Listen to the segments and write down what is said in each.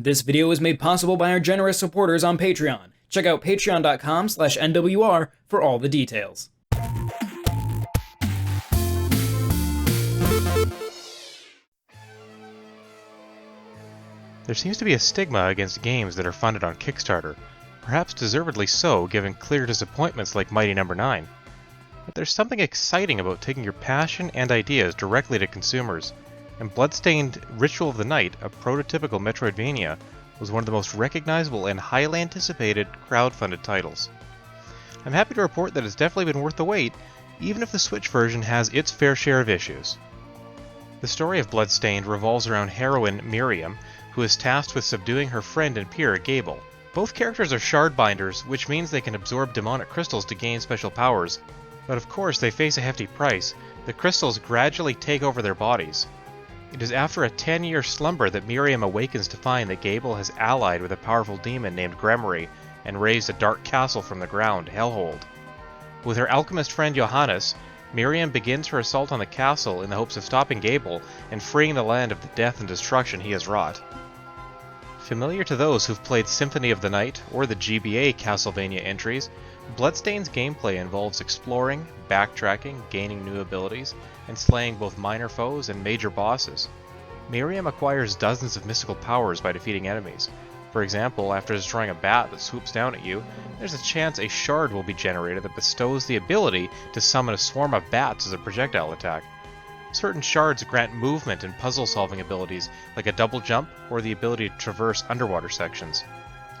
This video is made possible by our generous supporters on Patreon. Check out patreon.com/NWR for all the details. There seems to be a stigma against games that are funded on Kickstarter, perhaps deservedly so given clear disappointments like Mighty No. 9. But there's something exciting about taking your passion and ideas directly to consumers, and Bloodstained Ritual of the Night, a prototypical Metroidvania, was one of the most recognizable and highly anticipated crowd-funded titles. I'm happy to report that it's definitely been worth the wait, even if the Switch version has its fair share of issues. The story of Bloodstained revolves around heroine Miriam, who is tasked with subduing her friend and peer, Gable. Both characters are shardbinders, which means they can absorb demonic crystals to gain special powers, but of course they face a hefty price. The crystals gradually take over their bodies. It is after a 10-year slumber that Miriam awakens to find that Gable has allied with a powerful demon named Gremory and raised a dark castle from the ground, Hellhold. With her alchemist friend Johannes, Miriam begins her assault on the castle in the hopes of stopping Gable and freeing the land of the death and destruction he has wrought. Familiar to those who've played Symphony of the Night or the GBA Castlevania entries, Bloodstained's gameplay involves exploring, backtracking, gaining new abilities, and slaying both minor foes and major bosses. Miriam acquires dozens of mystical powers by defeating enemies. For example, after destroying a bat that swoops down at you, there's a chance a shard will be generated that bestows the ability to summon a swarm of bats as a projectile attack. Certain shards grant movement and puzzle-solving abilities, like a double jump or the ability to traverse underwater sections.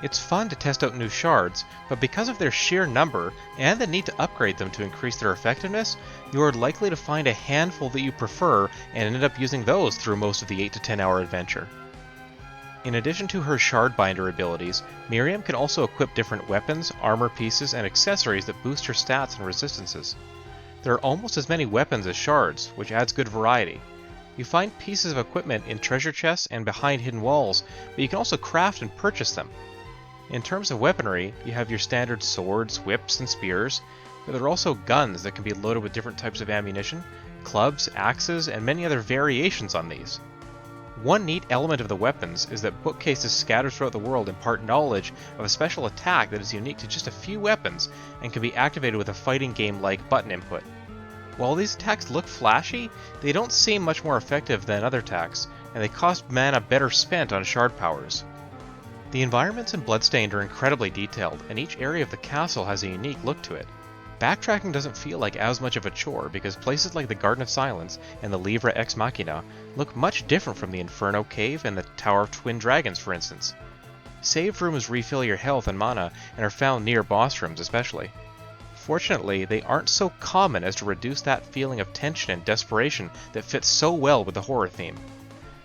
It's fun to test out new shards, but because of their sheer number and the need to upgrade them to increase their effectiveness, you are likely to find a handful that you prefer and end up using those through most of the 8 to 10 hour adventure. In addition to her shardbinder abilities, Miriam can also equip different weapons, armor pieces, and accessories that boost her stats and resistances. There are almost as many weapons as shards, which adds good variety. You find pieces of equipment in treasure chests and behind hidden walls, but you can also craft and purchase them. In terms of weaponry, you have your standard swords, whips, and spears, but there are also guns that can be loaded with different types of ammunition, clubs, axes, and many other variations on these. One neat element of the weapons is that bookcases scattered throughout the world impart knowledge of a special attack that is unique to just a few weapons and can be activated with a fighting game-like button input. While these attacks look flashy, they don't seem much more effective than other attacks, and they cost mana better spent on shard powers. The environments in Bloodstained are incredibly detailed, and each area of the castle has a unique look to it. Backtracking doesn't feel like as much of a chore because places like the Garden of Silence and the Livra Ex Machina look much different from the Inferno Cave and the Tower of Twin Dragons, for instance. Save rooms refill your health and mana and are found near boss rooms especially. Fortunately, they aren't so common as to reduce that feeling of tension and desperation that fits so well with the horror theme.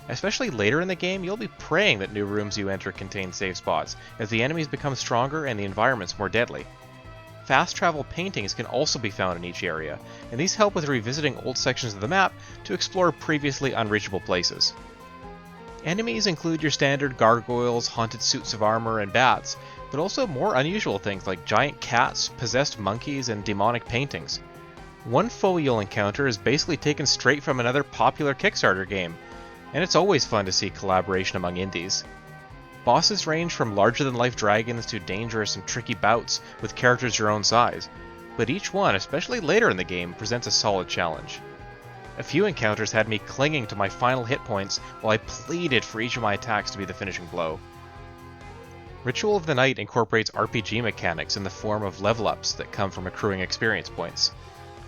Especially later in the game, you'll be praying that new rooms you enter contain save spots, as the enemies become stronger and the environments more deadly. Fast travel paintings can also be found in each area, and these help with revisiting old sections of the map to explore previously unreachable places. Enemies include your standard gargoyles, haunted suits of armor, and bats, but also more unusual things like giant cats, possessed monkeys, and demonic paintings. One foe you'll encounter is basically taken straight from another popular Kickstarter game, and it's always fun to see collaboration among indies. Bosses range from larger-than-life dragons to dangerous and tricky bouts with characters your own size, but each one, especially later in the game, presents a solid challenge. A few encounters had me clinging to my final hit points while I pleaded for each of my attacks to be the finishing blow. Ritual of the Night incorporates RPG mechanics in the form of level-ups that come from accruing experience points.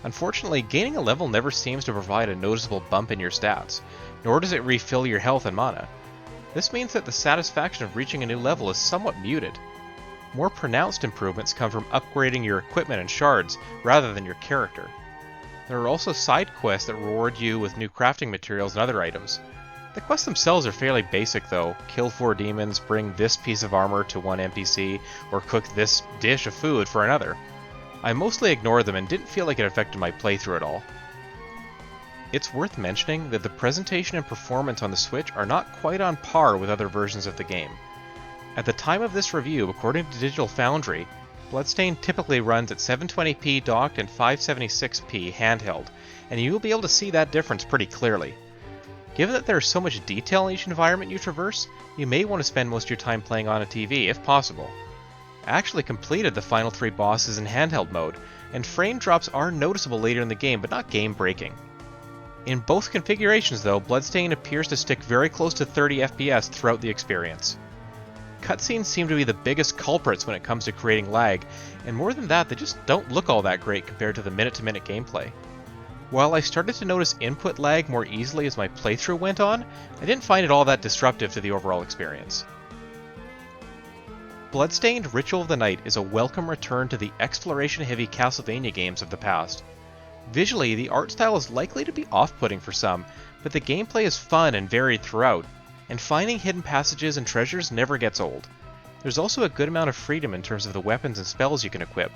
Unfortunately, gaining a level never seems to provide a noticeable bump in your stats, nor does it refill your health and mana. This means that the satisfaction of reaching a new level is somewhat muted. More pronounced improvements come from upgrading your equipment and shards rather than your character. There are also side quests that reward you with new crafting materials and other items. The quests themselves are fairly basic though. Kill 4 demons, bring this piece of armor to one NPC, or cook this dish of food for another. I mostly ignored them and didn't feel like it affected my playthrough at all. It's worth mentioning that the presentation and performance on the Switch are not quite on par with other versions of the game. At the time of this review, according to Digital Foundry, Bloodstained typically runs at 720p docked and 576p handheld, and you will be able to see that difference pretty clearly. Given that there is so much detail in each environment you traverse, you may want to spend most of your time playing on a TV if possible. I actually completed the final 3 bosses in handheld mode, and frame drops are noticeable later in the game, but not game-breaking. In both configurations though, Bloodstained appears to stick very close to 30 FPS throughout the experience. Cutscenes seem to be the biggest culprits when it comes to creating lag, and more than that, they just don't look all that great compared to the minute-to-minute gameplay. While I started to notice input lag more easily as my playthrough went on, I didn't find it all that disruptive to the overall experience. Bloodstained Ritual of the Night is a welcome return to the exploration-heavy Castlevania games of the past. Visually, the art style is likely to be off-putting for some, but the gameplay is fun and varied throughout, and finding hidden passages and treasures never gets old. There's also a good amount of freedom in terms of the weapons and spells you can equip,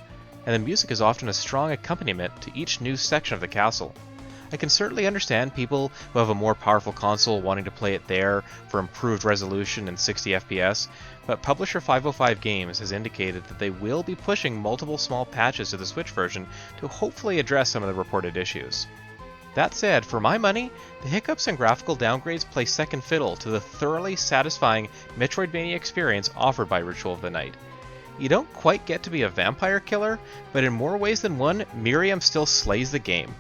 and the music is often a strong accompaniment to each new section of the castle. I can certainly understand people who have a more powerful console wanting to play it there for improved resolution and 60 FPS, but publisher 505 Games has indicated that they will be pushing multiple small patches to the Switch version to hopefully address some of the reported issues. That said, for my money, the hiccups and graphical downgrades play second fiddle to the thoroughly satisfying Metroidvania experience offered by Ritual of the Night. You don't quite get to be a vampire killer, but in more ways than one, Miriam still slays the game.